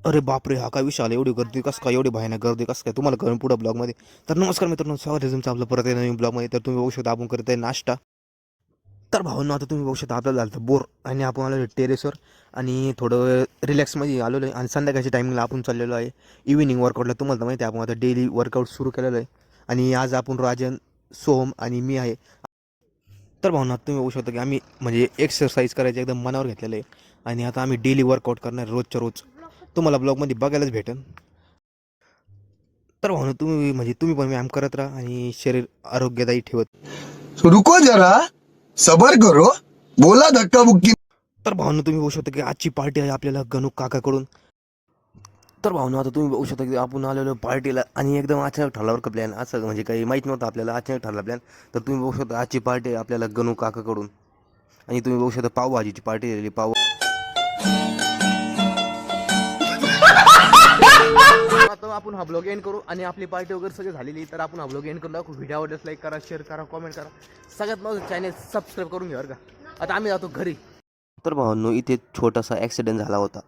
अरे बापरे, हा काय विषय आला, एवढी गर्दी कसं काय, एवढी भयानक गर्दी कसं काय, तुम्हाला कळून पुढं ब्लॉगमध्ये. तर नमस्कार मित्रांनो, स्वागत आहे तुमचं आपलं परत एक नवीन ब्लॉगमध्ये. तर तुम्ही बघू शकता आपण करत आहे नाश्ता. तर भावांनो, आता तुम्ही बघू शकता आपल्याला झालं होतं बोर आणि आपण आलो टेरेसवर आणि थोडं रिलॅक्समध्ये आलेलो आहे. आणि संध्याकाळच्या टायमिंगला आपण चाललेलो आहे इव्हिनिंग वर्कआउटला. तुम्हाला तर माहिती आहे, आपण आता डेली वर्कआउट सुरू केलेलं आहे. आणि आज आपण राजन, सोहम आणि मी आहे. तर भावना तुम्ही बघू शकता की आम्ही म्हणजे एक्सरसाइज करायचं एकदम मनावर घेतलेलं आहे. आणि आता आम्ही डेली वर्कआउट करणार रोजच्या रोज. तुम्हाला ब्लॉगमध्ये बघायलाच भेटेल. तर भावना तुम्ही म्हणजे तुम्ही पण व्यायाम करत राहा आणि शरीर आरोग्यदायी ठेवत. रुको जरा, सबर करो, बोला धक्का बुक्की. तर भावना तुम्ही बघू शकता की आजची पार्टी आहे आपल्याला गणू काकाकडून. तर भावना आता तुम्ही बघू शकता की आपण आलेलो पार्टीला आणि एकदम अचानक ठरला बरं का प्लॅन. असं म्हणजे काही माहीत नव्हतं आपल्याला, अचानक ठरला प्लॅन. तर तुम्ही बघू शकता आजची पार्टी आहे आपल्याला गणू काकाकडून. आणि तुम्ही बघू शकता पावभाजीची पार्टी झालेली. आता आपण हा ब्लॉग एंड करू आणि आपली पार्टी वगैरे सगळी झालेली. तर आपण हा ब्लॉग एंड करून दाखवू. व्हिडिओ आवडल्यास लाईक करा, शेअर करा, कमेंट करा. सगळ्यात माझं चॅनल सबस्क्राईब करून घ्या बरं का. आता आम्ही जातो घरी. तर भावांनो, इथे छोटासा ॲक्सिडेंट झाला होता.